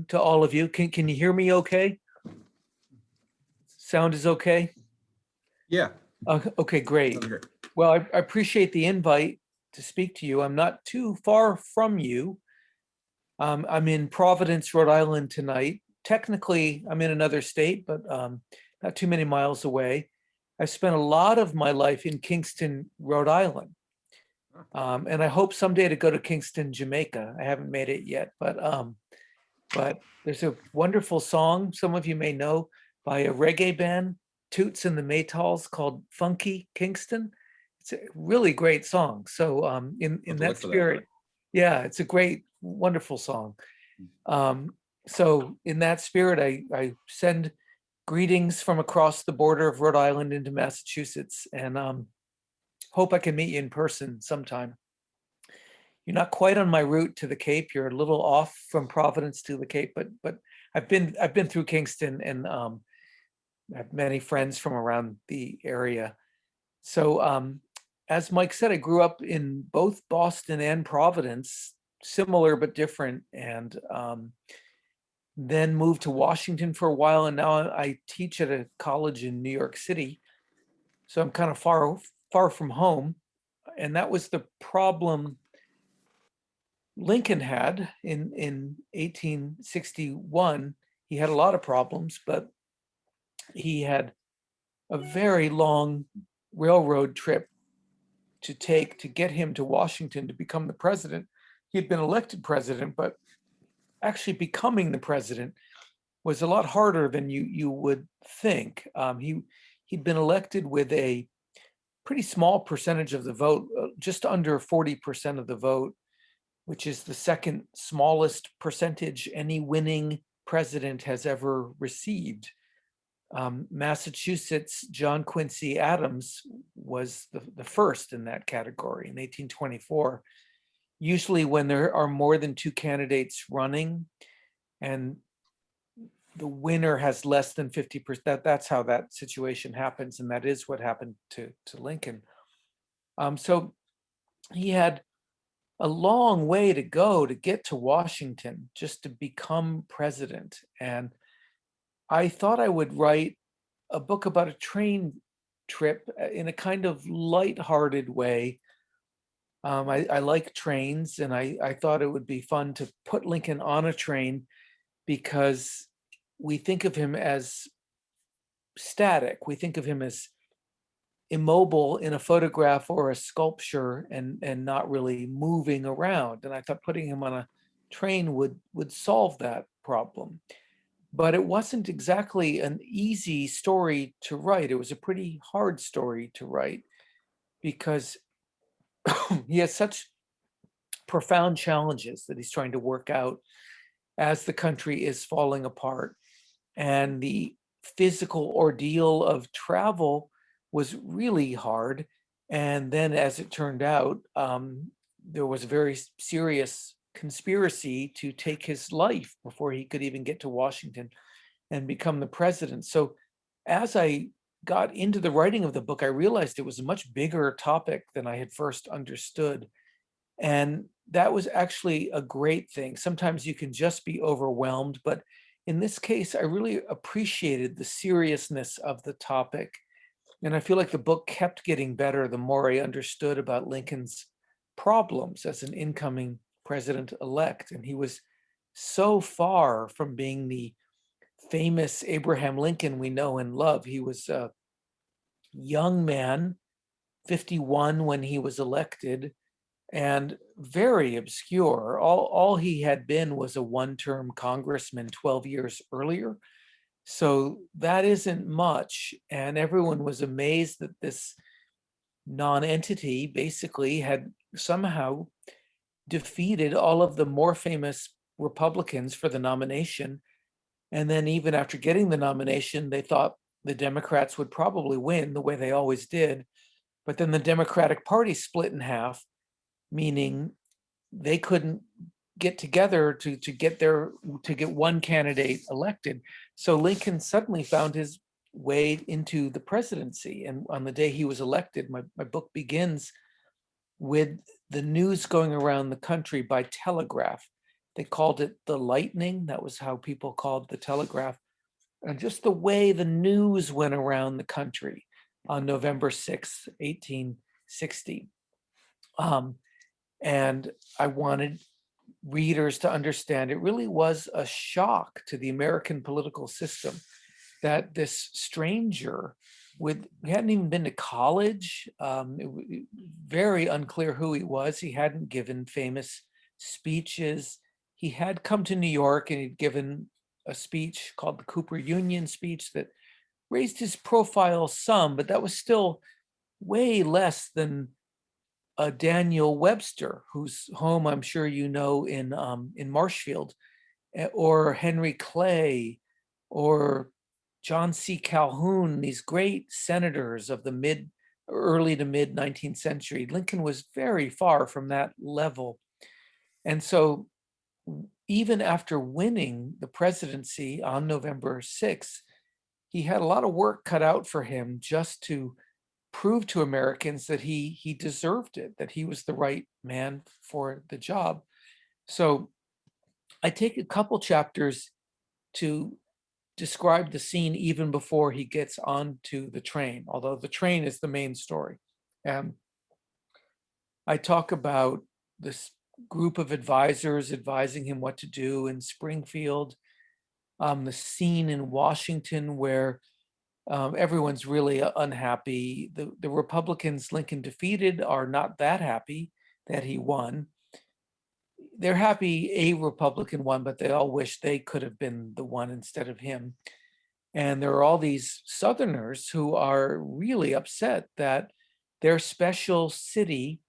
to all of you. Can you hear me okay? Sound is okay? Yeah. Okay, great. Sounds great. Well, I appreciate the invite to speak to you. I'm not too far from you. I'm in Providence, Rhode Island tonight. Technically, I'm in another state, but not too many miles away. I've spent a lot of my life in Kingston, Rhode Island. And I hope someday to go to Kingston, Jamaica. I haven't made it yet, but there's a wonderful song some of you may know by a reggae band, Toots and the Maytals, called Funky Kingston. It's a really great song. So in that spirit, yeah, it's a great, wonderful song. So in that spirit, I send greetings from across the border of Rhode Island into Massachusetts, and hope I can meet you in person sometime. You're not quite on my route to the Cape. You're a little off from Providence to the Cape, but I've been through Kingston, and I have many friends from around the area. So as Mike said, I grew up in both Boston and Providence, similar but different, and then moved to Washington for a while, and now I teach at a college in New York City. So I'm kind of far from home, and that was the problem Lincoln had in 1861. He had a lot of problems, but he had a very long railroad trip to take to get him to Washington to become the president. He had been elected president, but actually becoming the president was a lot harder than you would think. He'd been elected with a pretty small percentage of the vote, just under 40% of the vote, which is the second smallest percentage any winning president has ever received. Massachusetts, John Quincy Adams was the first in that category in 1824. Usually when there are more than two candidates running and the winner has less than 50%, that's how that situation happens, and that is what happened to Lincoln. So he had a long way to go to get to Washington just to become president. And I thought I would write a book about a train trip in a kind of lighthearted way. I like trains, and I thought it would be fun to put Lincoln on a train because we think of him as static. We think of him as immobile in a photograph or a sculpture and not really moving around. And I thought putting him on a train would solve that problem. But it wasn't exactly an easy story to write. It was a pretty hard story to write because he has such profound challenges that he's trying to work out as the country is falling apart. And the physical ordeal of travel was really hard. And then, as it turned out, there was a very serious conspiracy to take his life before he could even get to Washington and become the president. So as I got into the writing of the book, I realized it was a much bigger topic than I had first understood. And that was actually a great thing. Sometimes you can just be overwhelmed, but in this case, I really appreciated the seriousness of the topic. And I feel like the book kept getting better the more I understood about Lincoln's problems as an incoming president-elect. And he was so far from being the famous Abraham Lincoln we know and love. He was a young man, 51 when he was elected, and very obscure. All he had been was a one-term congressman 12 years earlier. So that isn't much. And everyone was amazed that this non-entity basically had somehow defeated all of the more famous Republicans for the nomination. And then even after getting the nomination, they thought the Democrats would probably win the way they always did. But then the Democratic Party split in half, meaning they couldn't get together to get one candidate elected. So Lincoln suddenly found his way into the presidency. And on the day he was elected, my book begins with the news going around the country by telegraph. They called it the lightning. That was how people called the telegraph. And just the way the news went around the country on November 6th, 1860. Um, and I wanted readers to understand it really was a shock to the American political system that this stranger with he hadn't even been to college. Very unclear who he was. He hadn't given famous speeches. He had come to New York and he'd given a speech called the Cooper Union speech that raised his profile some, but that was still way less than Daniel Webster, whose home I'm sure you know in Marshfield, or Henry Clay, or John C. Calhoun, these great senators of the early to mid 19th century. Lincoln was very far from that level. And so even after winning the presidency on November 6th, he had a lot of work cut out for him just to prove to Americans that he deserved it, that he was the right man for the job. So I take a couple chapters to describe the scene even before he gets onto the train, although the train is the main story. And I talk about this group of advisors advising him what to do in Springfield, the scene in Washington where everyone's really unhappy. The Republicans Lincoln defeated are not that happy that he won. They're happy a Republican won, but they all wish they could have been the one instead of him. And there are all these Southerners who are really upset that their special city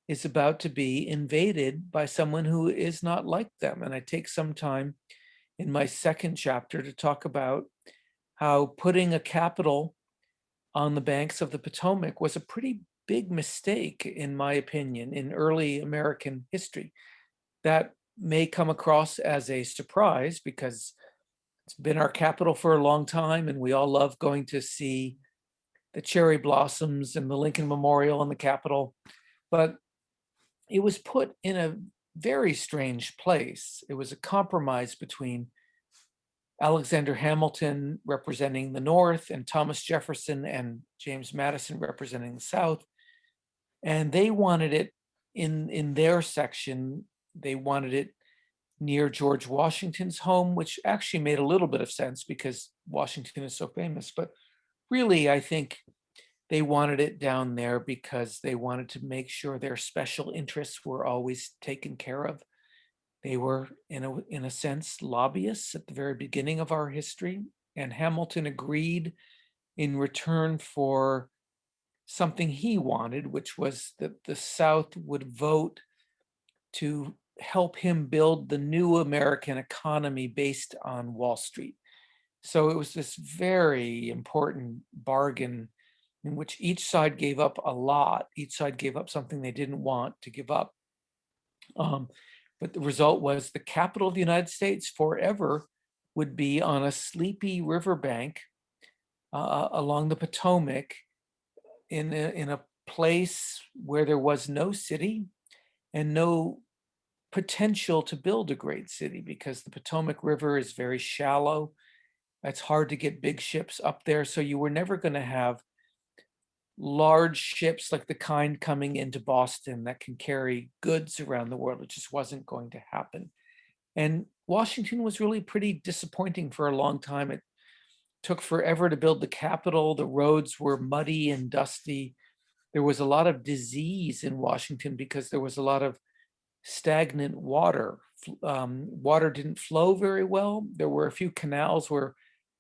is about to be invaded by someone who is not like them. And I take some time in my second chapter to talk about how putting a capital on the banks of the Potomac was a pretty big mistake, in my opinion, in early American history. That may come across as a surprise because it's been our capital for a long time, and we all love going to see the cherry blossoms and the Lincoln Memorial on the Capitol. But it was put in a very strange place. It was a compromise between Alexander Hamilton representing the North and Thomas Jefferson and James Madison representing the South. And they wanted it in their section, they wanted it near George Washington's home, which actually made a little bit of sense because Washington is so famous. But really, I think they wanted it down there because they wanted to make sure their special interests were always taken care of. They were, in a sense, lobbyists at the very beginning of our history, and Hamilton agreed in return for something he wanted, which was that the South would vote to help him build the new American economy based on Wall Street. So it was this very important bargain in which each side gave up a lot. Each side gave up something they didn't want to give up. But the result was the capital of the United States forever would be on a sleepy riverbank along the Potomac in a place where there was no city and no potential to build a great city because the Potomac River is very shallow. It's hard to get big ships up there. So you were never going to have large ships like the kind coming into Boston that can carry goods around the world. It just wasn't going to happen. And Washington was really pretty disappointing for a long time. It took forever to build the Capitol. The roads were muddy and dusty. There was a lot of disease in Washington because there was a lot of stagnant water. Water didn't flow very well. There were a few canals where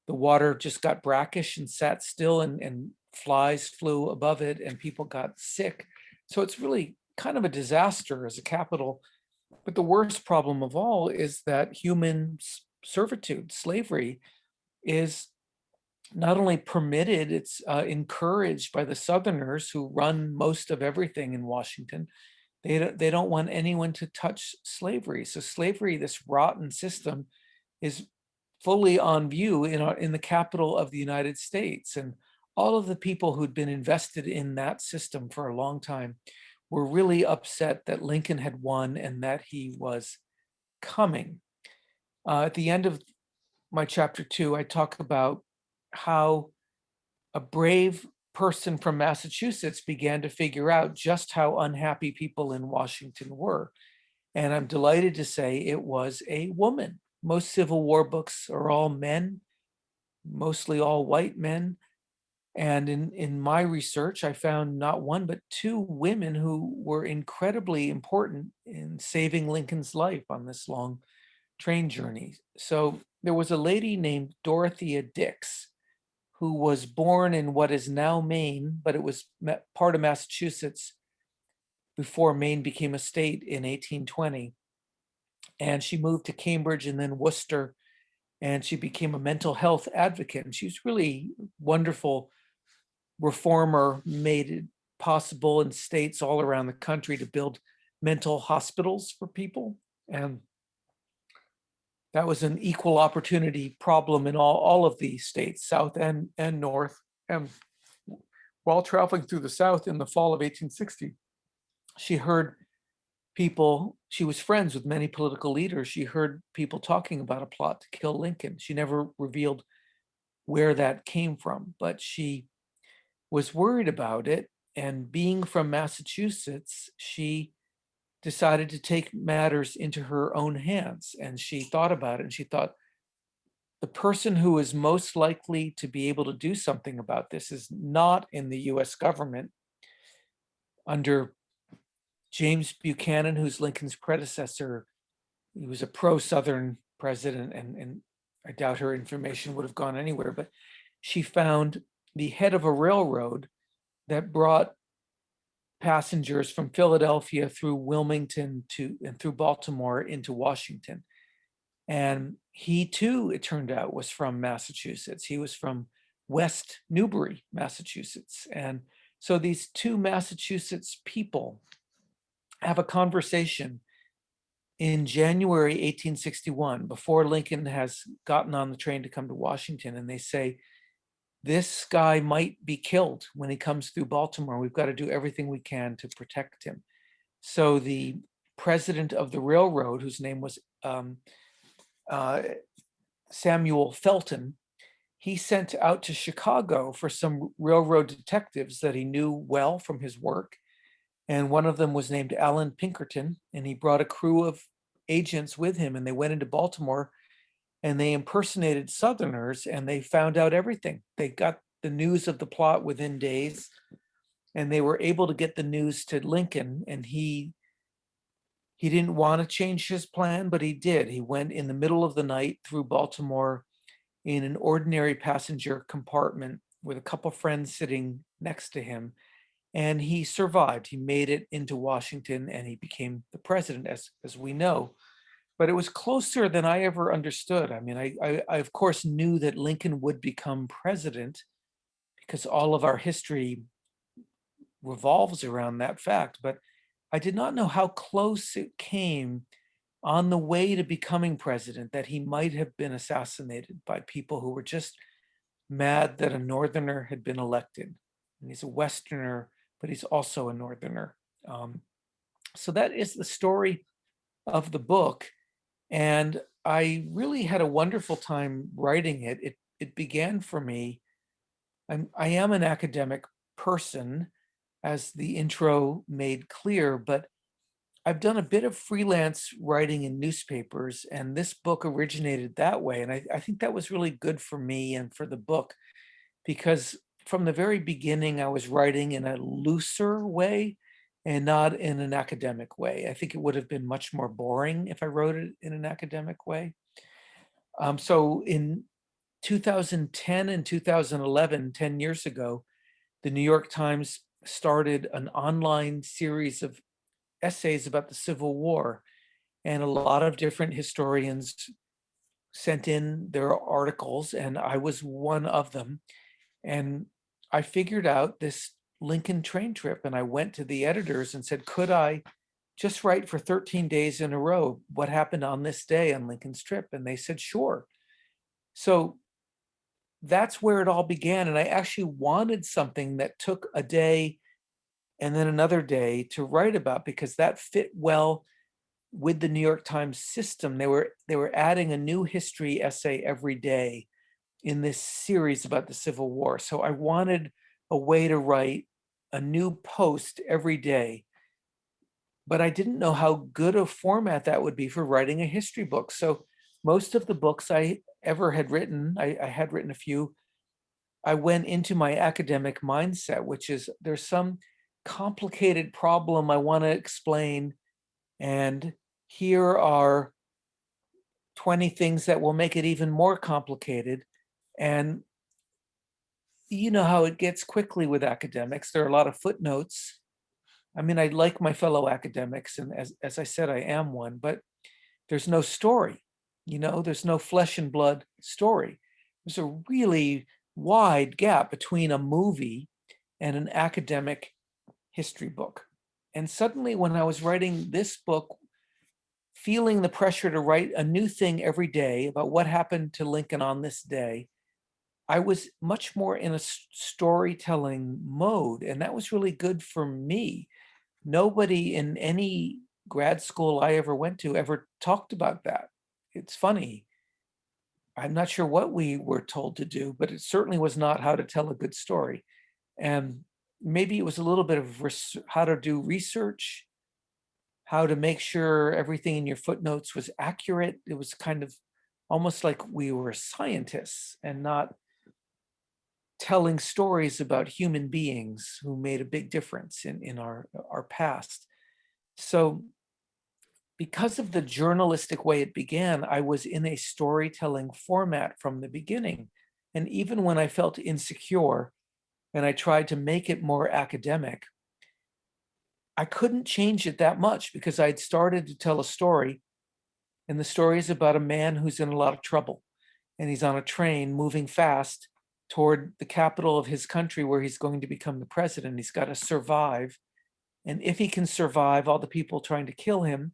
the water just got brackish and sat still, and flies flew above it and people got sick. So it's really kind of a disaster as a capital. But the worst problem of all is that human servitude, slavery, is not only permitted, it's encouraged by the Southerners who run most of everything in Washington. They don't want anyone to touch slavery. So slavery, this rotten system, is fully on view in the capital of the United States. And all of the people who'd been invested in that system for a long time were really upset that Lincoln had won and that he was coming. At the end of my chapter 2, I talk about how a brave person from Massachusetts began to figure out just how unhappy people in Washington were. And I'm delighted to say it was a woman. Most Civil War books are all men, mostly all white men. And in my research, I found not one, but two women who were incredibly important in saving Lincoln's life on this long train journey. So there was a lady named Dorothea Dix, who was born in what is now Maine, but it was part of Massachusetts before Maine became a state in 1820. And she moved to Cambridge and then Worcester, and she became a mental health advocate. And she was really wonderful reformer, made it possible in states all around the country to build mental hospitals for people. And that was an equal opportunity problem in all of the states, South and North. And while traveling through the South in the fall of 1860, she heard people, she was friends with many political leaders. She heard people talking about a plot to kill Lincoln. She never revealed where that came from, but she was worried about it. And being from Massachusetts, she decided to take matters into her own hands. And she thought about it, and she thought, the person who is most likely to be able to do something about this is not in the US government. Under James Buchanan, who's Lincoln's predecessor, he was a pro-Southern president, and I doubt her information would have gone anywhere, but she found the head of a railroad that brought passengers from Philadelphia through Wilmington and through Baltimore into Washington. And he too, it turned out, was from Massachusetts. He was from West Newbury, Massachusetts. And so these two Massachusetts people have a conversation in January 1861, before Lincoln has gotten on the train to come to Washington. And they say, this guy might be killed when he comes through Baltimore. We've got to do everything we can to protect him. So the president of the railroad, whose name was Samuel Felton, he sent out to Chicago for some railroad detectives that he knew well from his work. And one of them was named Alan Pinkerton, and he brought a crew of agents with him, and they went into Baltimore and they impersonated Southerners, and they found out everything. They got the news of the plot within days, and they were able to get the news to Lincoln, and he didn't want to change his plan, but he did. He went in the middle of the night through Baltimore in an ordinary passenger compartment with a couple friends sitting next to him, and he survived. He made it into Washington, and he became the president, as we know. But it was closer than I ever understood. I mean, I of course knew that Lincoln would become president because all of our history revolves around that fact, but I did not know how close it came on the way to becoming president that he might have been assassinated by people who were just mad that a Northerner had been elected. And he's a Westerner, but he's also a Northerner. So that is the story of the book. And I really had a wonderful time writing it. It began for me. I am an academic person, as the intro made clear, but I've done a bit of freelance writing in newspapers, and this book originated that way. And I think that was really good for me and for the book, because from the very beginning, I was writing in a looser way and not in an academic way. I think it would have been much more boring if I wrote it in an academic way. So in 2010 and 2011, 10 years ago, the New York Times started an online series of essays about the Civil War. And a lot of different historians sent in their articles, and I was one of them. And I figured out this Lincoln train trip, and I went to the editors and said, could I just write for 13 days in a row what happened on this day on Lincoln's trip? And they said, sure. So that's where it all began. And I actually wanted something that took a day and then another day to write about, because that fit well with the New York Times system, they were adding a new history essay every day in this series about the Civil War. So I wanted a way to write a new post every day, but I didn't know how good a format that would be for writing a history book. So most of the books I ever had written, I had written a few, I went into my academic mindset, which is there's some complicated problem I want to explain, and here are 20 things that will make it even more complicated. And you know how it gets quickly with academics. There are a lot of footnotes. I mean, I like my fellow academics, and as I said, I am one, but there's no story, there's no flesh and blood story. There's a really wide gap between a movie and an academic history book. And suddenly, when I was writing this book, feeling the pressure to write a new thing every day about what happened to Lincoln on this day, I was much more in a storytelling mode, and that was really good for me. Nobody in any grad school I ever went to ever talked about that. It's funny. I'm not sure what we were told to do, but it certainly was not how to tell a good story. And maybe it was a little bit of how to do research, how to make sure everything in your footnotes was accurate. It was kind of almost like we were scientists and not telling stories about human beings who made a big difference in our past. So because of the journalistic way it began, I was in a storytelling format from the beginning. And even when I felt insecure and I tried to make it more academic, I couldn't change it that much because I'd started to tell a story. And the story is about a man who's in a lot of trouble. And he's on a train moving fast toward the capital of his country where he's going to become the president. He's got to survive. And if he can survive all the people trying to kill him,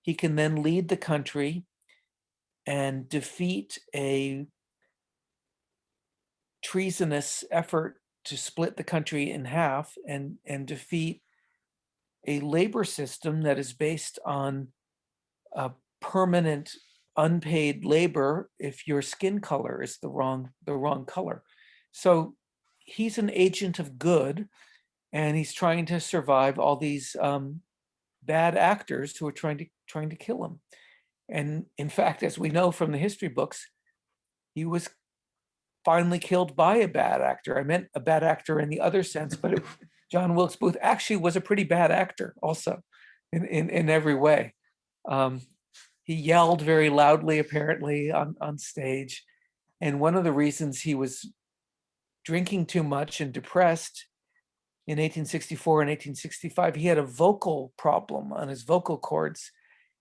he can then lead the country and defeat a treasonous effort to split the country in half and defeat a labor system that is based on permanent unpaid labor if your skin color is the wrong color. So he's an agent of good, and he's trying to survive all these bad actors who are trying to kill him. And in fact, as we know from the history books, he was finally killed by a bad actor. I meant a bad actor in the other sense, but John Wilkes Booth actually was a pretty bad actor also in every way. He yelled very loudly, apparently, on stage. And one of the reasons he was drinking too much and depressed in 1864 and 1865, he had a vocal problem on his vocal cords.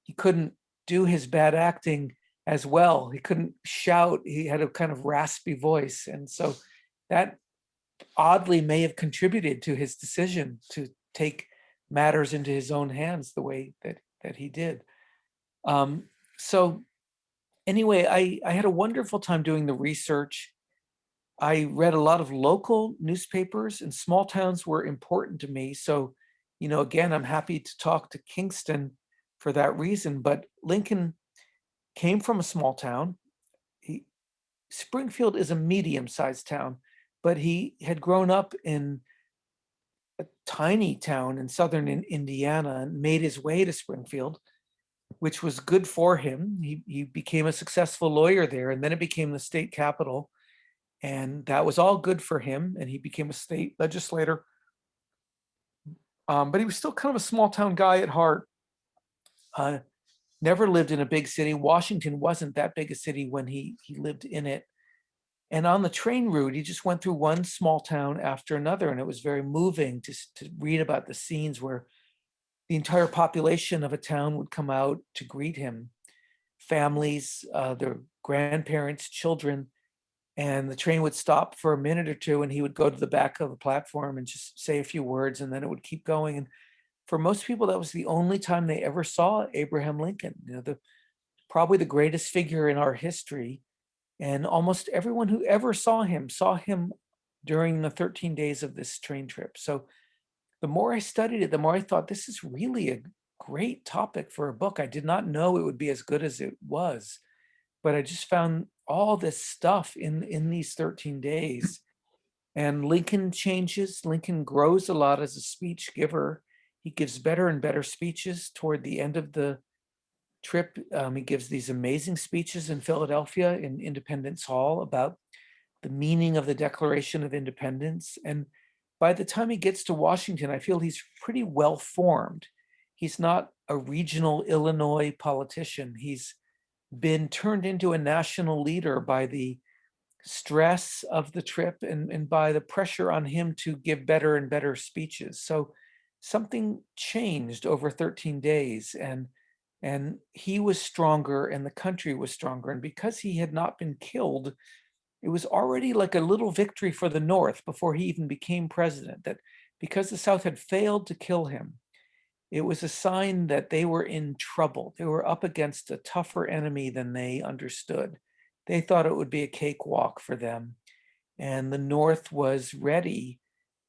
He couldn't do his bad acting as well. He couldn't shout. He had a kind of raspy voice. And so that oddly may have contributed to his decision to take matters into his own hands the way that he did. So anyway, I had a wonderful time doing the research. I read a lot of local newspapers, and small towns were important to me. So, again, I'm happy to talk to Kingston for that reason. But Lincoln came from a small town. Springfield is a medium-sized town, but he had grown up in a tiny town in southern Indiana and made his way to Springfield, which was good for him. He became a successful lawyer there, and then it became the state capital. And that was all good for him, and he became a state legislator. But he was still kind of a small town guy at heart. Never lived in a big city. Washington wasn't that big a city when he lived in it. And on the train route, he just went through one small town after another, and it was very moving to read about the scenes where the entire population of a town would come out to greet him. Families, their grandparents, children, and the train would stop for a minute or two, and he would go to the back of the platform and just say a few words, and then it would keep going. And for most people, that was the only time they ever saw Abraham Lincoln, probably the greatest figure in our history. And almost everyone who ever saw him during the 13 days of this train trip. So the more I studied it, the more I thought, this is really a great topic for a book. I did not know it would be as good as it was, but I just found all this stuff in these 13 days. And Lincoln changes. Lincoln grows a lot as a speech giver. He gives better and better speeches toward the end of the trip. He gives these amazing speeches in Philadelphia in Independence Hall about the meaning of the Declaration of Independence. And by the time he gets to Washington, I feel he's pretty well formed. He's not a regional Illinois politician. He's been turned into a national leader by the stress of the trip and by the pressure on him to give better and better speeches. So something changed over 13 days, and he was stronger and the country was stronger. And because he had not been killed, it was already like a little victory for the North before he even became president, that because the South had failed to kill him, it was a sign that they were in trouble. They were up against a tougher enemy than they understood. They thought it would be a cakewalk for them. And the North was ready,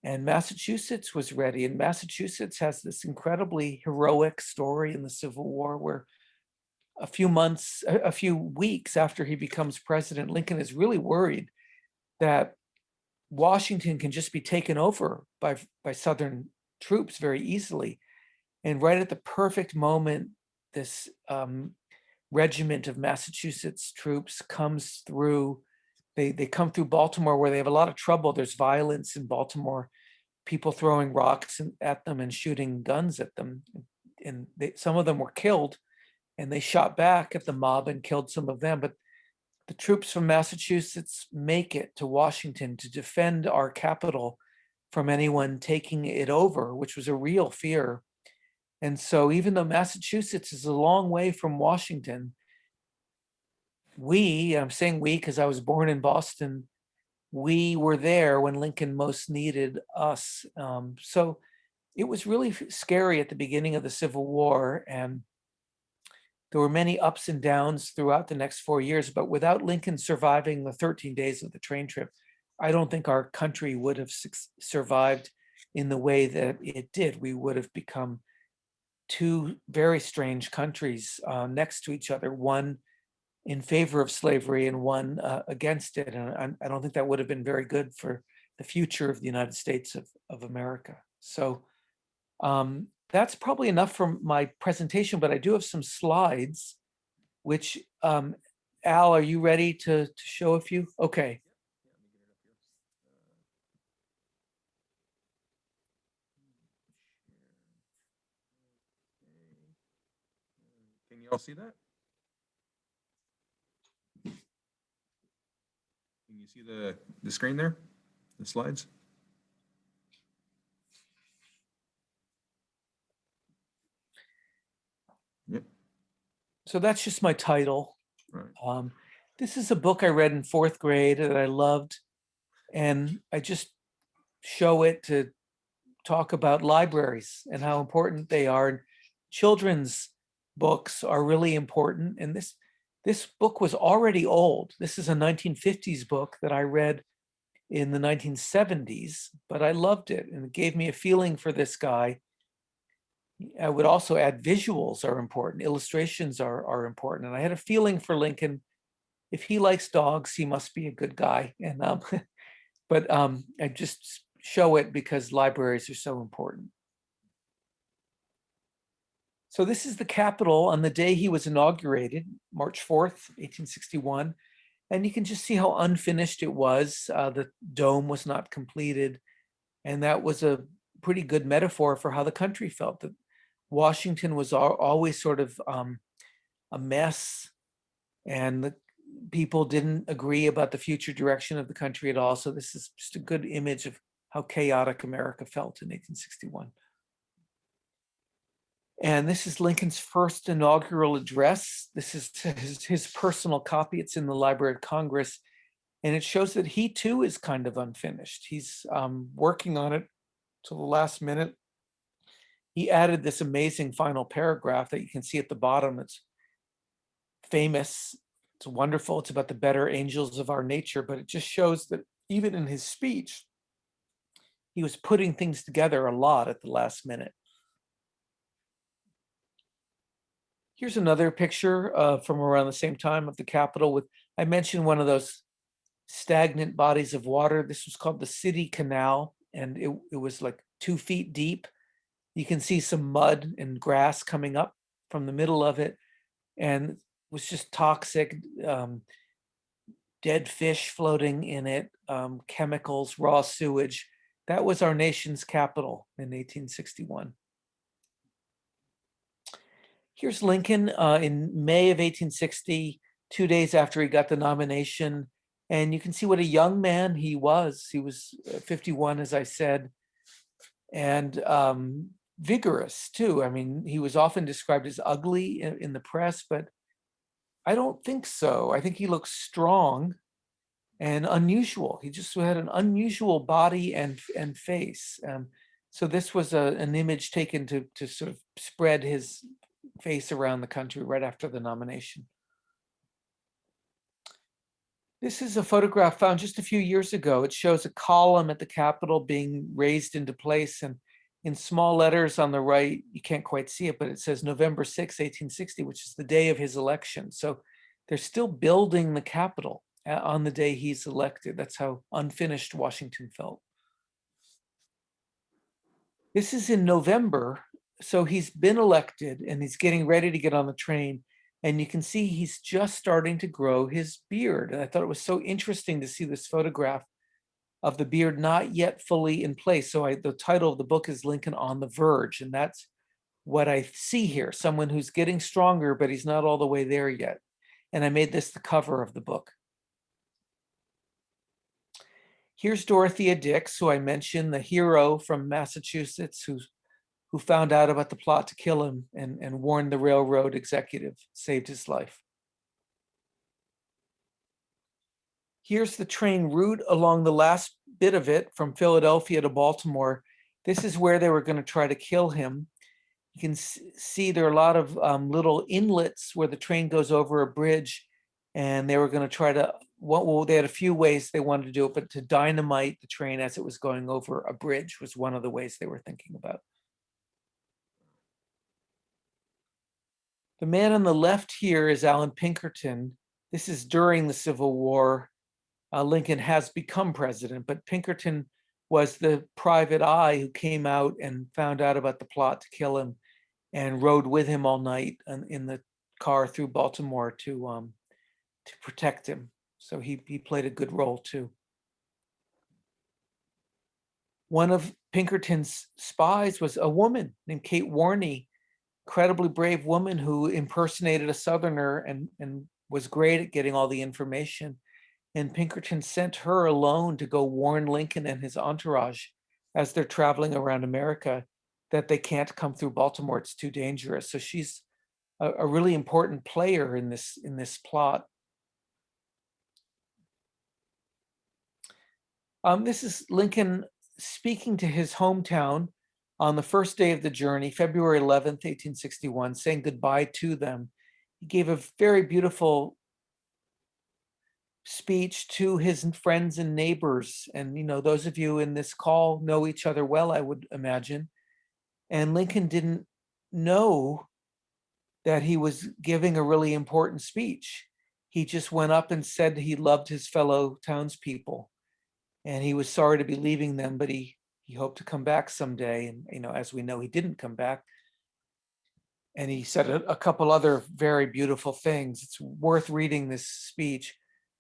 and Massachusetts was ready. And Massachusetts has this incredibly heroic story in the Civil War where a few weeks after he becomes president, Lincoln is really worried that Washington can just be taken over by Southern troops very easily. And right at the perfect moment, this regiment of Massachusetts troops comes through. They come through Baltimore, where they have a lot of trouble. There's violence in Baltimore, people throwing rocks at them and shooting guns at them. And some of them were killed, and they shot back at the mob and killed some of them. But the troops from Massachusetts make it to Washington to defend our capital from anyone taking it over, which was a real fear. And so even though Massachusetts is a long way from Washington, I'm saying we because I was born in Boston, we were there when Lincoln most needed us. So it was really scary at the beginning of the Civil War, and there were many ups and downs throughout the next 4 years. But without Lincoln surviving the 13 days of the train trip, I don't think our country would have survived in the way that it did. We would have become two very strange countries next to each other, one in favor of slavery and one against it. And I don't think that would have been very good for the future of the United States of America. So that's probably enough for my presentation, but I do have some slides, which, Al, are you ready to show a few? Okay. Can you all see that? Can you see the screen there? The slides? Yep. So that's just my title. Right. This is a book I read in 4th grade that I loved, and I just show it to talk about libraries and how important they are. Children's books are really important, and this book was already old. This is a 1950s book that I read in the 1970s, but I loved it, and it gave me a feeling for this guy. I would also add visuals are important, illustrations are important, and I had a feeling for Lincoln. If he likes dogs, he must be a good guy. And but I just show it because libraries are so important. So this is the Capitol on the day he was inaugurated, March 4th, 1861. And you can just see how unfinished it was. The dome was not completed. And that was a pretty good metaphor for how the country felt, that Washington was always sort of a mess, and the people didn't agree about the future direction of the country at all. So this is just a good image of how chaotic America felt in 1861. And this is Lincoln's first inaugural address. This is his personal copy. It's in the Library of Congress. And it shows that he too is kind of unfinished. He's working on it till the last minute. He added this amazing final paragraph that you can see at the bottom. It's famous. It's wonderful. It's about the better angels of our nature, but it just shows that even in his speech, he was putting things together a lot at the last minute. Here's another picture from around the same time of the Capitol with, I mentioned one of those stagnant bodies of water. This was called the City Canal, and it was like 2 feet deep. You can see some mud and grass coming up from the middle of it, and it was just toxic, dead fish floating in it, chemicals, raw sewage. That was our nation's capital in 1861. Here's Lincoln in May of 1860, 2 days after he got the nomination. And you can see what a young man he was. He was 51, as I said, and vigorous too. I mean, he was often described as ugly in the press, but I don't think so. I think he looks strong and unusual. He just had an unusual body and face. So this was an image taken to sort of spread his face around the country right after the nomination. This is a photograph found just a few years ago. It shows a column at the Capitol being raised into place, and in small letters on the right, you can't quite see it, but it says November 6, 1860, which is the day of his election. So they're still building the Capitol on the day he's elected. That's how unfinished Washington felt. This is in November, so he's been elected and he's getting ready to get on the train. And you can see he's just starting to grow his beard. And I thought it was so interesting to see this photograph of the beard not yet fully in place. So the title of the book is Lincoln on the Verge. And that's what I see here, someone who's getting stronger, but he's not all the way there yet. And I made this the cover of the book. Here's Dorothea Dix, who I mentioned, the hero from Massachusetts who found out about the plot to kill him and warned the railroad executive, saved his life. Here's the train route along the last bit of it from Philadelphia to Baltimore. This is where they were going to try to kill him. You can see there are a lot of little inlets where the train goes over a bridge, and they were going to try to, well, they had a few ways they wanted to do it, but to dynamite the train as it was going over a bridge was one of the ways they were thinking about. The man on the left here is Alan Pinkerton. This is during the Civil War. Lincoln has become president, but Pinkerton was the private eye who came out and found out about the plot to kill him and rode with him all night in the car through Baltimore to protect him. So he played a good role too. One of Pinkerton's spies was a woman named Kate Warney, incredibly brave woman who impersonated a Southerner and was great at getting all the information. And Pinkerton sent her alone to go warn Lincoln and his entourage as they're traveling around America that they can't come through Baltimore. It's too dangerous. So she's a really important player in this plot. This is Lincoln speaking to his hometown on the first day of the journey, February 11th, 1861, saying goodbye to them. He gave a very beautiful speech to his friends and neighbors. And, you know, those of you in this call know each other well, I would imagine. And Lincoln didn't know that he was giving a really important speech. He just went up and said he loved his fellow townspeople and he was sorry to be leaving them, but he hoped to come back someday. And, you know, as we know, he didn't come back. And he said a couple other very beautiful things. It's worth reading this speech.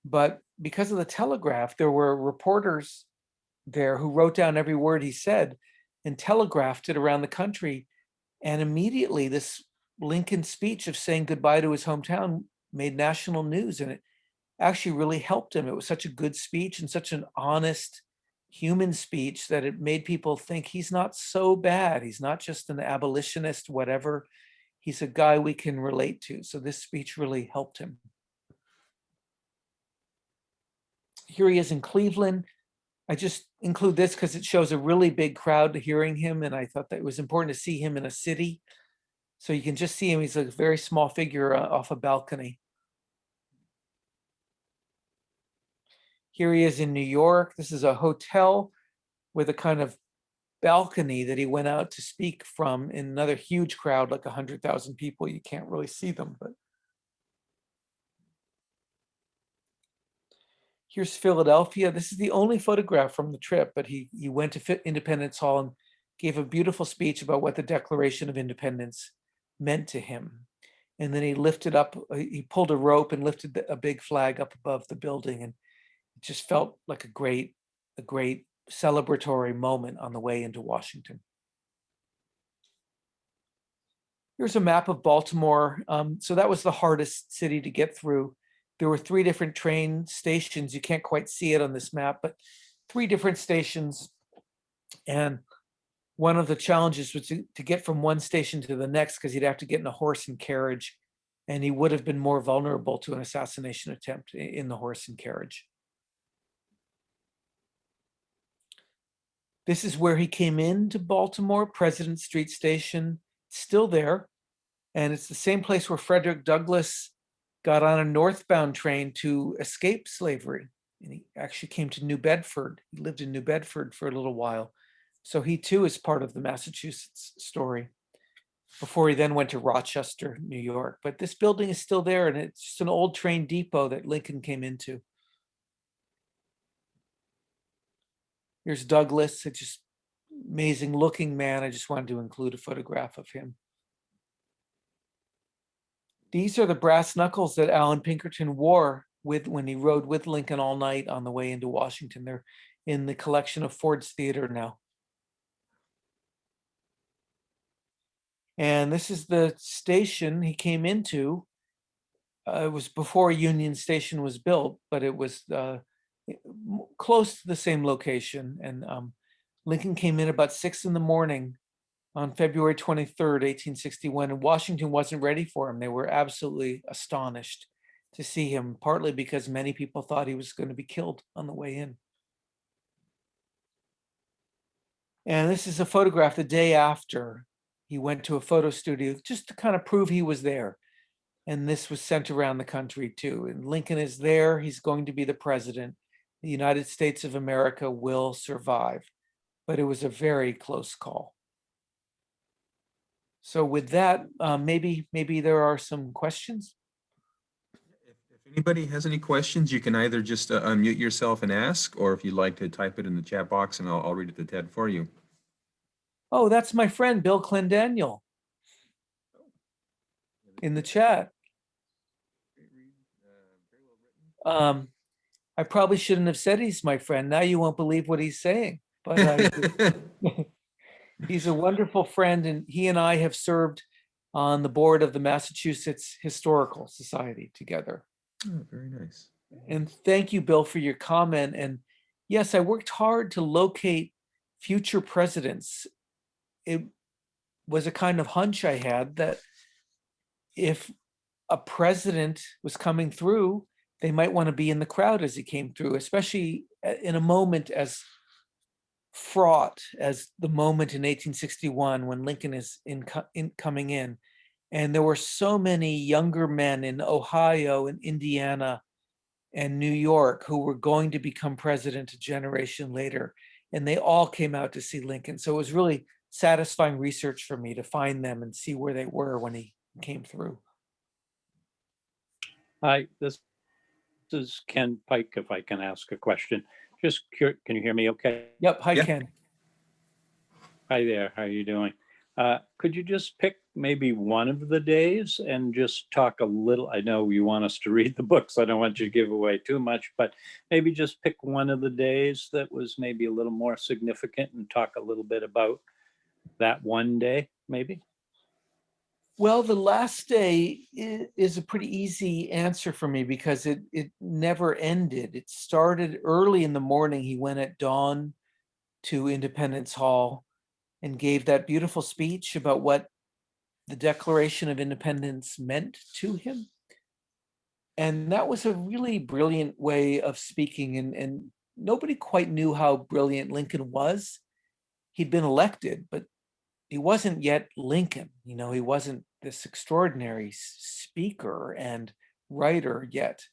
But because of the telegraph, there were reporters there who wrote down every word he said and telegraphed it around the country. And immediately this Lincoln speech of saying goodbye to his hometown made national news, and it actually really helped him. It was such a good speech and such an honest human speech that it made people think he's not so bad. He's not just an abolitionist, whatever. He's a guy we can relate to. So this speech really helped him. Here he is in Cleveland. I just include this because it shows a really big crowd hearing him, and I thought that it was important to see him in a city. So you can just see him. He's a very small figure off a balcony. Here he is in New York. This is a hotel with a kind of balcony that he went out to speak from in another huge crowd, like 100,000 people. You can't really see them, but here's Philadelphia. This is the only photograph from the trip, but he went to Independence Hall and gave a beautiful speech about what the Declaration of Independence meant to him. And then he lifted up, he pulled a rope and lifted a big flag up above the building, and it just felt like a great celebratory moment on the way into Washington. Here's a map of Baltimore. So that was the hardest city to get through. There were 3 different train stations. You can't quite see it on this map, but 3 different stations. And one of the challenges was to get from one station to the next, because he'd have to get in a horse and carriage, and he would have been more vulnerable to an assassination attempt in the horse and carriage. This is where he came into Baltimore, President Street Station, still there. And it's the same place where Frederick Douglass got on a northbound train to escape slavery. And he actually came to New Bedford. He lived in New Bedford for a little while. So he too is part of the Massachusetts story, before he then went to Rochester, New York. But this building is still there, and it's just an old train depot that Lincoln came into. Here's Douglass, a just amazing looking man. I just wanted to include a photograph of him. These are the brass knuckles that Alan Pinkerton wore when he rode with Lincoln all night on the way into Washington. They're in the collection of Ford's Theater now. And this is the station he came into. It was before Union Station was built, but it was close to the same location. And Lincoln came in about 6 a.m. on February 23rd, 1861, and Washington wasn't ready for him. They were absolutely astonished to see him, partly because many people thought he was going to be killed on the way in. And this is a photograph the day after he went to a photo studio just to kind of prove he was there. And this was sent around the country too. And Lincoln is there. He's going to be the president. The United States of America will survive. But it was a very close call. So with that, maybe there are some questions. If anybody has any questions, you can either just unmute yourself and ask, or if you'd like to type it in the chat box and I'll read it to Ted for you. Oh, that's my friend, Bill Clendaniel, in the chat. I probably shouldn't have said he's my friend. Now you won't believe what he's saying. But he's a wonderful friend, and he and I have served on the board of the Massachusetts Historical Society together. Oh, very nice. And thank you, Bill, for your comment. And yes, I worked hard to locate future presidents. It was a kind of hunch I had that if a president was coming through, they might want to be in the crowd as he came through, especially in a moment as fraught as the moment in 1861 when Lincoln is coming in. And there were so many younger men in Ohio and Indiana and New York who were going to become president a generation later. And they all came out to see Lincoln. So it was really satisfying research for me to find them and see where they were when he came through. Hi, this is Ken Pike, if I can ask a question. Just can you hear me okay? Yep. Hi, Yeah. Ken. Hi there, how are you doing? Could you just pick maybe one of the days and just talk a little? I know you want us to read the book, so I don't want you to give away too much, but maybe just pick one of the days that was maybe a little more significant and talk a little bit about that one day, maybe? Well, the last day is a pretty easy answer for me because it never ended. It started early in the morning. He went at dawn to Independence Hall and gave that beautiful speech about what the Declaration of Independence meant to him. And that was a really brilliant way of speaking. And nobody quite knew how brilliant Lincoln was. He'd been elected, but he wasn't yet Lincoln. You know, he wasn't this extraordinary speaker and writer yet.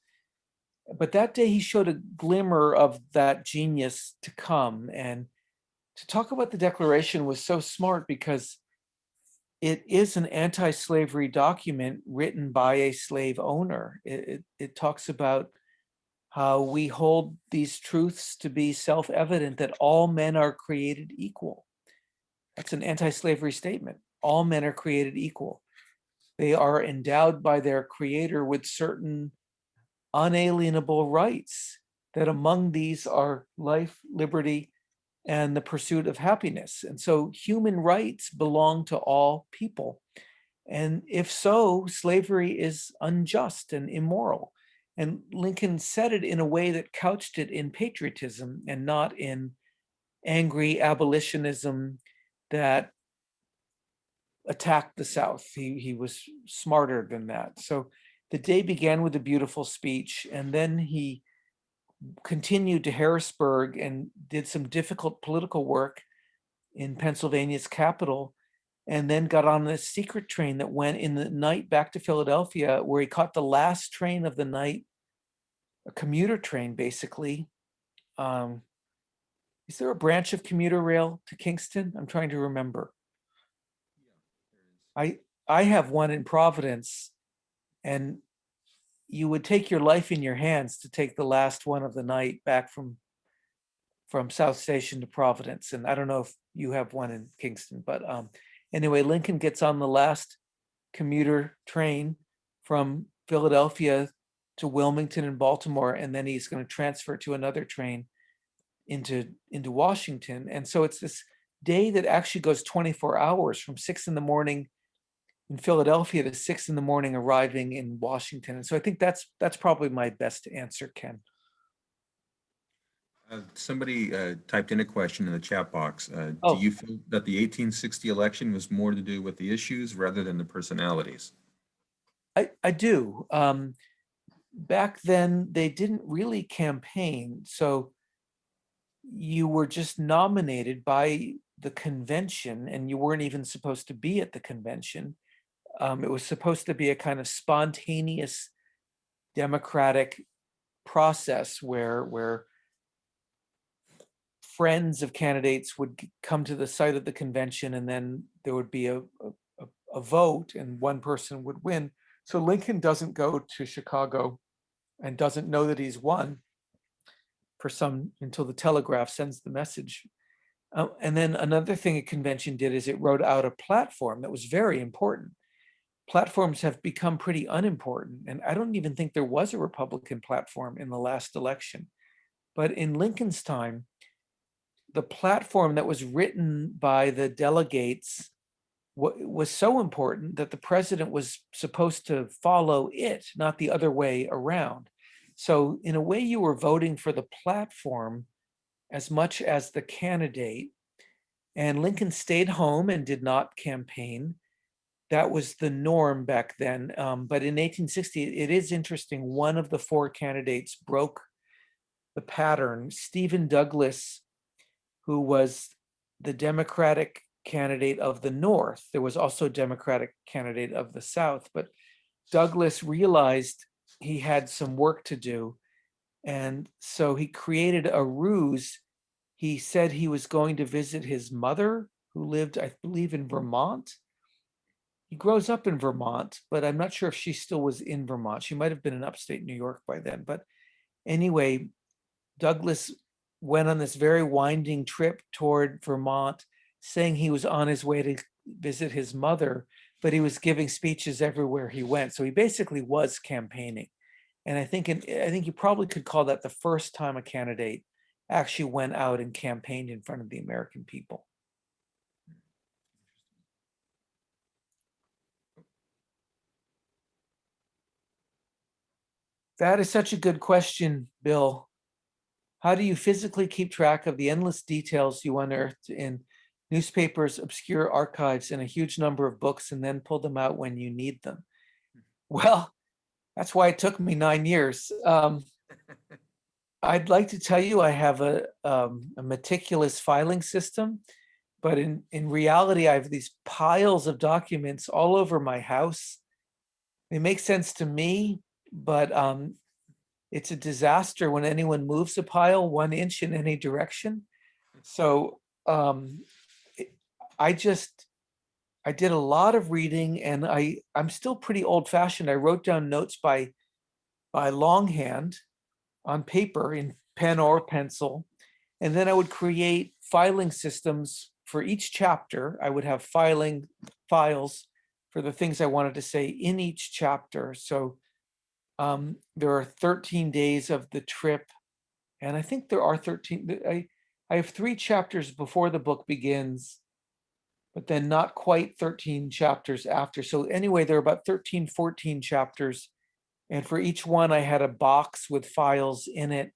But that day he showed a glimmer of that genius to come. And to talk about the Declaration was so smart because it is an anti-slavery document written by a slave owner. It talks about how we hold these truths to be self-evident that all men are created equal. That's an anti-slavery statement. All men are created equal. They are endowed by their creator with certain unalienable rights, that among these are life, liberty, and the pursuit of happiness. And so human rights belong to all people. And if so, slavery is unjust and immoral. And Lincoln said it in a way that couched it in patriotism and not in angry abolitionism that attacked the South. He was smarter than that. So the day began with a beautiful speech, and then he continued to Harrisburg and did some difficult political work in Pennsylvania's capital, and then got on this secret train that went in the night back to Philadelphia, where he caught the last train of the night, a commuter train, basically. Is there a branch of commuter rail to Kingston? I'm trying to remember. I have one in Providence, and you would take your life in your hands to take the last one of the night back from South Station to Providence. And I don't know if you have one in Kingston, but anyway, Lincoln gets on the last commuter train from Philadelphia to Wilmington and Baltimore, and then he's going to transfer to another train into Washington. And so it's this day that actually goes 24 hours, from 6 in the morning in Philadelphia to 6 in the morning arriving in Washington. And so I think that's probably my best answer, Ken. Somebody typed in a question in the chat box. Do Oh. you feel that the 1860 election was more to do with the issues rather than the personalities? I do. Back then, they didn't really campaign. So you were just nominated by the convention, and you weren't even supposed to be at the convention. It was supposed to be a kind of spontaneous democratic process where friends of candidates would come to the site of the convention, and then there would be a vote, and one person would win. So Lincoln doesn't go to Chicago and doesn't know that he's won until the Telegraph sends the message. And then another thing a convention did is it wrote out a platform that was very important. Platforms have become pretty unimportant, and I don't even think there was a Republican platform in the last election. But in Lincoln's time, the platform that was written by the delegates was so important that the president was supposed to follow it, not the other way around. So in a way, you were voting for the platform as much as the candidate. And Lincoln stayed home and did not campaign. That was the norm back then. But in 1860, it is interesting, one of the four candidates broke the pattern. Stephen Douglas, who was the Democratic candidate of the North. There was also a Democratic candidate of the South, but Douglas realized he had some work to do. And so he created a ruse. He said he was going to visit his mother, who lived, I believe, in Vermont. He grows up in Vermont, but I'm not sure if she still was in Vermont. She might have been in upstate New York by then. But anyway, Douglas went on this very winding trip toward Vermont, saying he was on his way to visit his mother, but he was giving speeches everywhere he went. So he basically was campaigning. And I think you probably could call that the first time a candidate actually went out and campaigned in front of the American people. That is such a good question, Bill. How do you physically keep track of the endless details you unearthed in newspapers, obscure archives, and a huge number of books, and then pull them out when you need them? Well, that's why it took me 9 years. I'd like to tell you I have a meticulous filing system, but in reality, I have these piles of documents all over my house. They make sense to me, but it's a disaster when anyone moves a pile 1 inch in any direction. So it- I just, I did a lot of reading, and I'm still pretty old fashioned. I wrote down notes by longhand on paper in pen or pencil. And then I would create filing systems for each chapter. I would have files for the things I wanted to say in each chapter. So there are 13 days of the trip, and I think there are 13. I have 3 chapters before the book begins, but then not quite 13 chapters after. So anyway, there are about 13, 14 chapters. And for each one, I had a box with files in it.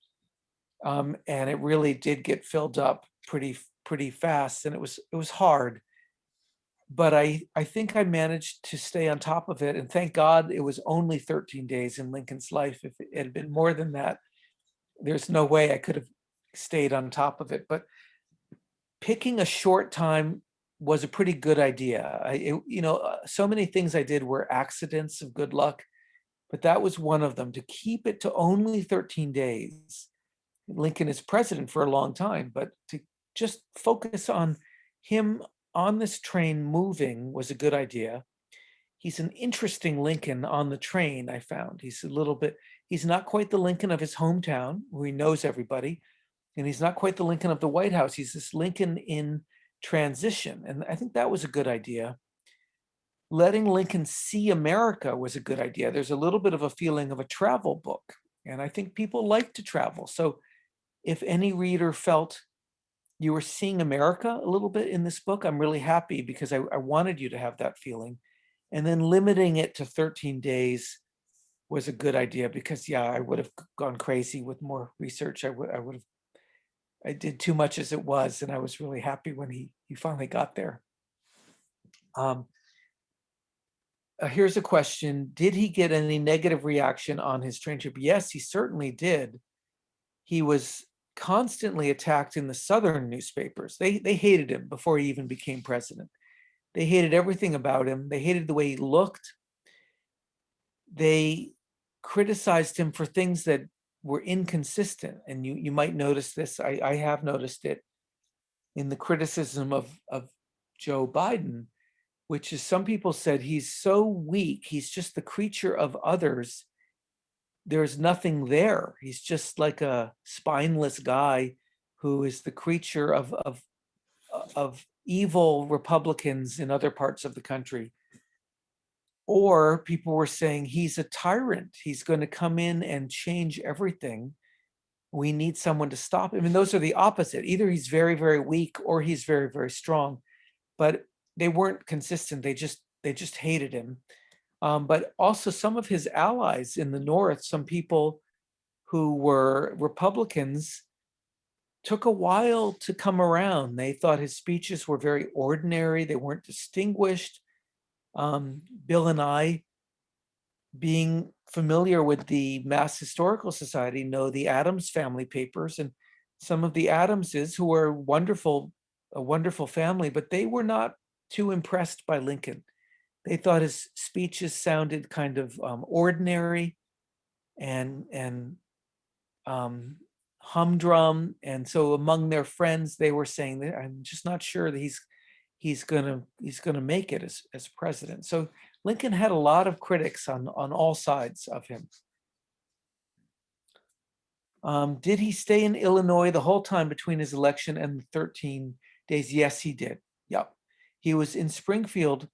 And it really did get filled up pretty fast. And it was hard. But I think I managed to stay on top of it. And thank God it was only 13 days in Lincoln's life. If it had been more than that, there's no way I could have stayed on top of it. But picking a short time was a pretty good idea. So many things I did were accidents of good luck, but that was one of them. To keep it to only 13 days. Lincoln is president for a long time, but to just focus on him on this train moving was a good idea. He's an interesting Lincoln on the train, I found. He's not quite the Lincoln of his hometown, where he knows everybody, and he's not quite the Lincoln of the White House. He's this Lincoln in transition, and I think that was a good idea. Letting Lincoln see America was a good idea. There's a little bit of a feeling of a travel book, and I think people like to travel. So if any reader felt you were seeing America a little bit in this book, I'm really happy, because I wanted you to have that feeling. And then limiting it to 13 days was a good idea, because I would have gone crazy with more research. I did too much as it was, and I was really happy when he finally got there. Here's a question. Did he get any negative reaction on his train trip? Yes, he certainly did. He was constantly attacked in the Southern newspapers. They hated him before he even became president. They hated everything about him. They hated the way he looked. They criticized him for things that were inconsistent. And you might notice this. I have noticed it in the criticism of Joe Biden, which is, some people said he's so weak. He's just the creature of others. There's nothing there. He's just like a spineless guy who is the creature of evil Republicans in other parts of the country. Or people were saying he's a tyrant. He's going to come in and change everything. We need someone to stop him. And those are the opposite. Either he's very, very weak, or he's very, very strong. But they weren't consistent. They just hated him. But also some of his allies in the North, some people who were Republicans, took a while to come around. They thought his speeches were very ordinary. They weren't distinguished. Bill and I, being familiar with the Mass Historical Society, know the Adams family papers, and some of the Adamses, who were a wonderful family, but they were not too impressed by Lincoln. They thought his speeches sounded kind of ordinary and humdrum. And so among their friends, they were saying that I'm just not sure that he's gonna make it as president. So Lincoln had a lot of critics on all sides of him. Did he stay in Illinois the whole time between his election and the 13 days? Yes, he did. Yep. He was in Springfield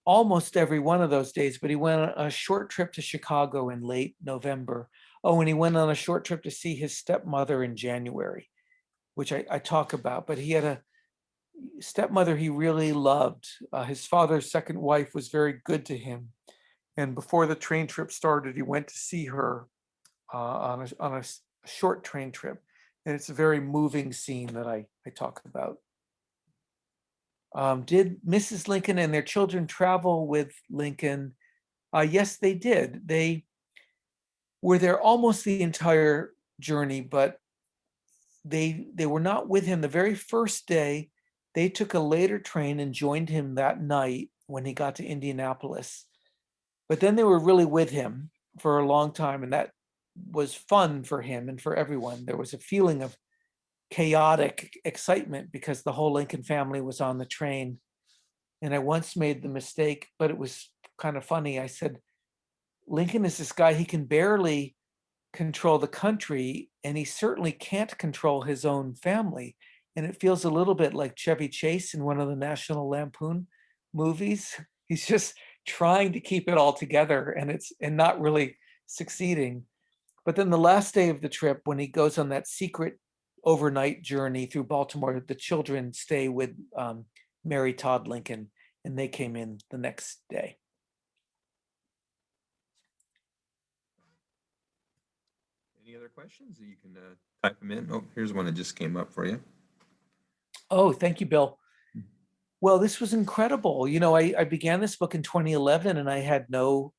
almost every one of those days, but he went on a short trip to Chicago in late November. Oh, and he went on a short trip to see his stepmother in January, which I talk about. But he had a stepmother he really loved. His father's second wife was very good to him. And before the train trip started, he went to see her on a short train trip. And it's a very moving scene that I talk about. Did Mrs. Lincoln and their children travel with Lincoln? Yes, they did. They were there almost the entire journey, but they were not with him the very first day. They took a later train and joined him that night when he got to Indianapolis. But then they were really with him for a long time, and that was fun for him and for everyone. There was a feeling of chaotic excitement because the whole Lincoln family was on the train. And I once made the mistake, but it was kind of funny. I said, Lincoln is this guy, he can barely control the country, and he certainly can't control his own family. And it feels a little bit like Chevy Chase in one of the National Lampoon movies. He's just trying to keep it all together, and not really succeeding. But then the last day of the trip, when he goes on that secret overnight journey through Baltimore, the children stay with Mary Todd Lincoln, and they came in the next day. Any other questions? You can type them in. Oh, here's one that just came up for you. Oh, thank you, Bill. Well, this was incredible. You know, I began this book in 2011, and I had no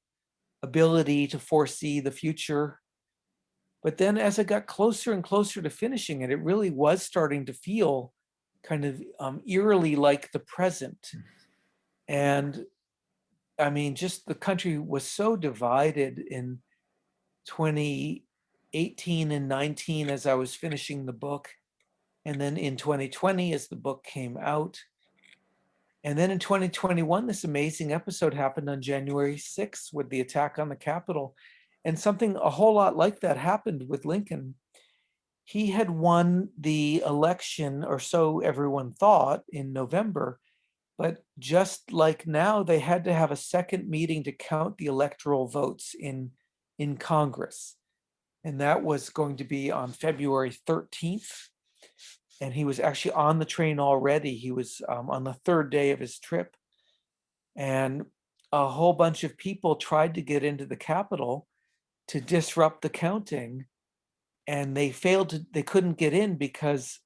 ability to foresee the future. But then as I got closer and closer to finishing it, it really was starting to feel kind of eerily like the present. And I mean, just the country was so divided in 2018 and 19 as I was finishing the book. And then in 2020, as the book came out. And then in 2021, this amazing episode happened on January 6th with the attack on the Capitol. And something a whole lot like that happened with Lincoln. He had won the election, or so everyone thought, in November. But just like now, they had to have a second meeting to count the electoral votes in Congress. And that was going to be on February 13th. And he was actually on the train already. He was on the third day of his trip. And a whole bunch of people tried to get into the Capitol to disrupt the counting. And they failed they couldn't get in because,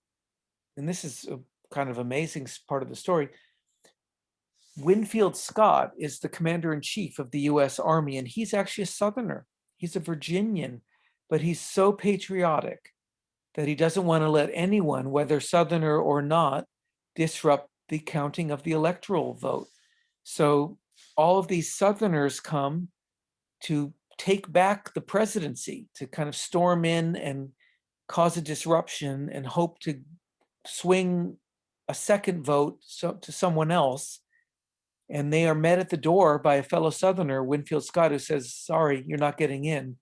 and this is a kind of amazing part of the story, Winfield Scott is the commander-in-chief of the US Army, and he's actually a Southerner. He's a Virginian, but he's so patriotic that he doesn't want to let anyone, whether Southerner or not, disrupt the counting of the electoral vote. So all of these Southerners come to take back the presidency, to kind of storm in and cause a disruption and hope to swing a second vote to someone else. And they are met at the door by a fellow Southerner, Winfield Scott, who says, sorry, you're not getting in.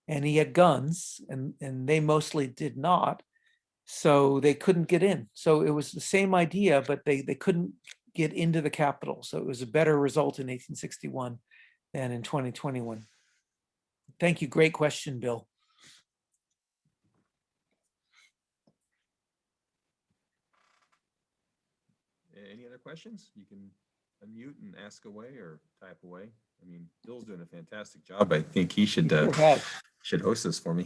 And he had guns, and they mostly did not. So they couldn't get in. So it was the same idea, but they couldn't get into the Capitol. So it was a better result in 1861 than in 2021. Thank you. Great question, Bill. Any other questions? You can unmute and ask away or type away. I mean, Bill's doing a fantastic job. I think he should host this for me.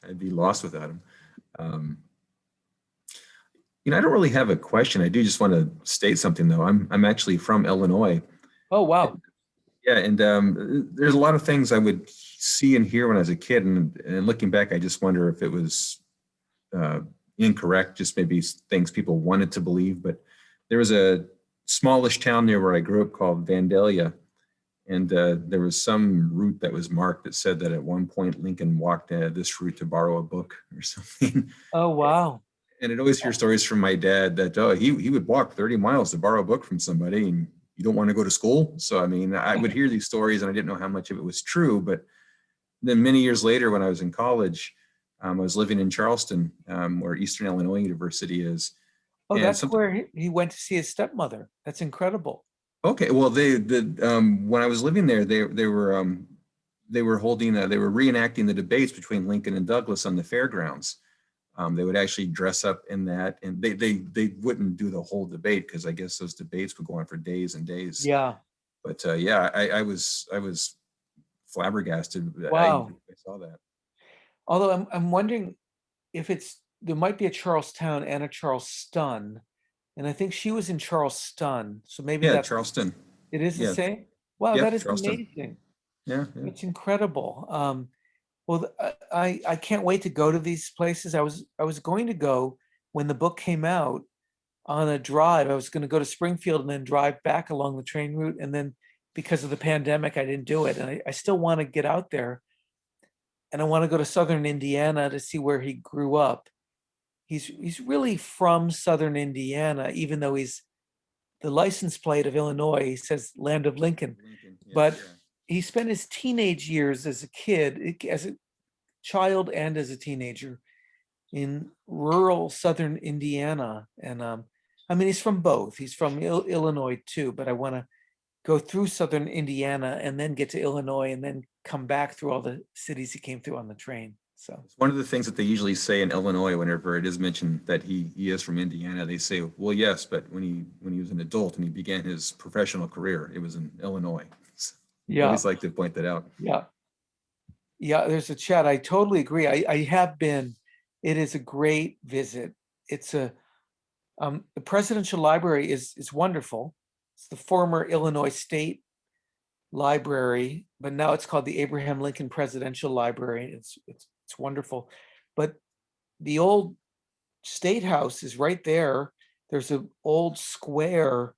I'd be lost without him. You know, I don't really have a question. I do just want to state something, though. I'm actually from Illinois. Oh, wow. Yeah, and there's a lot of things I would see and hear when I was a kid, and looking back, I just wonder if it was incorrect, just maybe things people wanted to believe. But there was a smallish town near where I grew up called Vandalia, and there was some route that was marked that said that at one point Lincoln walked this route to borrow a book or something. Oh, wow. And I'd always hear stories from my dad that he would walk 30 miles to borrow a book from somebody, and you don't want to go to school. So, I mean, I would hear these stories and I didn't know how much of it was true. But then many years later, when I was in college, I was living in Charleston, where Eastern Illinois University is. Oh, that's where he went to see his stepmother. That's incredible. Okay, well, when I was living there, they were reenacting the debates between Lincoln and Douglas on the fairgrounds. They would actually dress up in that, and they wouldn't do the whole debate because I guess those debates would go on for days and days. Yeah. But yeah, I was flabbergasted. Wow. I saw that. Although I'm wondering if there might be a Charlestown and a Charleston, and I think she was in Charleston. So maybe that's Charleston. It is the same. Wow, that is Charleston. Amazing. Yeah, it's incredible. Well, I can't wait to go to these places. I was going to go when the book came out on a drive. I was going to go to Springfield and then drive back along the train route. And then because of the pandemic, I didn't do it. And I still want to get out there. And I want to go to Southern Indiana to see where he grew up. he's really from Southern Indiana, even though he's the license plate of Illinois says Land of Lincoln. But he spent his teenage years as a kid, as a child and as a teenager in rural Southern Indiana. And I mean, he's from both. He's from Illinois too, but I want to go through Southern Indiana and then get to Illinois and then come back through all the cities he came through on the train. So It's one of the things that they usually say in Illinois whenever it is mentioned that he is from Indiana. They say, well, yes, but when he was an adult and he began his professional career, it was in Illinois. So I yeah, always like to point that out. yeah. Yeah, there's a chat. I totally agree. I have been. It is a great visit. It's a the Presidential Library is wonderful. It's the former Illinois State Library, but now it's called the Abraham Lincoln Presidential Library. It's wonderful. But the old State House is right there. There's an old square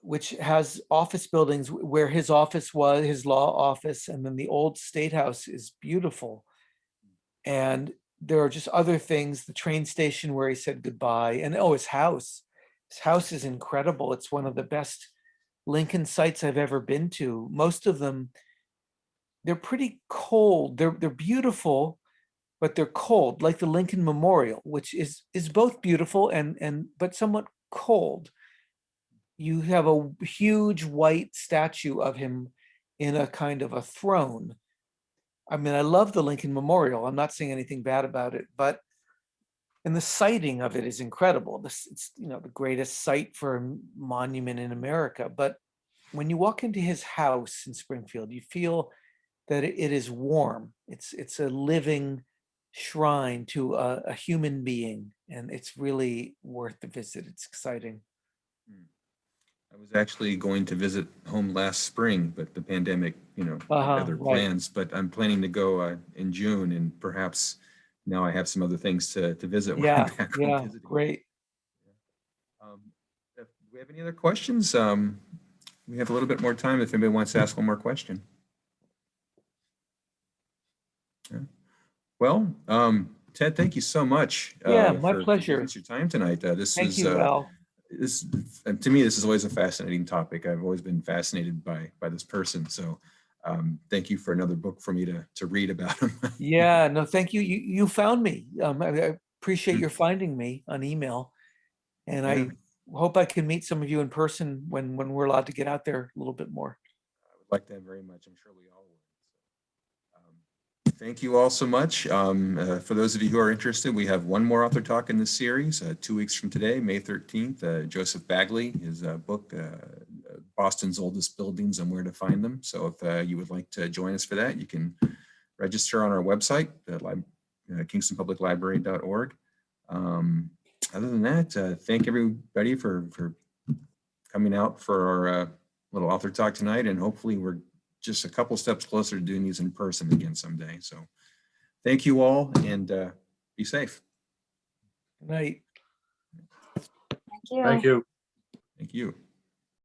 which has office buildings where his office was, his law office, and then the old State House is beautiful. And there are just other things, the train station where he said goodbye, and oh, his house. His house is incredible. It's one of the best Lincoln sites I've ever been to. Most of them, they're pretty cold. They're beautiful, but they're cold, like the Lincoln Memorial, which is both beautiful and but somewhat cold. You have a huge white statue of him in a kind of a throne. I mean, I love the Lincoln Memorial. I'm not saying anything bad about it, but and the sighting of it is incredible. It's the greatest site for a monument in America. But when you walk into his house in Springfield, you feel that it is warm. It's a living shrine to a human being, and it's really worth the visit. It's exciting. I was actually going to visit home last spring, but the pandemic, had other Right. plans. But I'm planning to go in June, and perhaps now I have some other things to visit when I'm Yeah, back home yeah, visiting. great. Do we have any other questions? We have a little bit more time if anybody wants to ask one more question. Yeah. Well, Ted, thank you so much. Yeah, my for pleasure. giving us your time tonight. Thank you, Al. To me, this is always a fascinating topic. I've always been fascinated by this person. So thank you for another book for me to read about him. Yeah, no, thank you. You found me. I appreciate your finding me on email, and Yeah. I hope I can meet some of you in person when we're allowed to get out there a little bit more. I would like that very much. I'm sure we all would. Thank you all so much. For those of you who are interested, we have one more author talk in this series, 2 weeks from today, May 13th. Joseph Bagley, his book, Boston's Oldest Buildings and Where to Find Them. So if you would like to join us for that, you can register on our website, kingstonpubliclibrary.org. Other than that, thank everybody for coming out for our little author talk tonight, and hopefully we're just a couple steps closer to doing these in person again someday. So thank you all, and be safe. Good night. Thank you. Thank you. Thank you.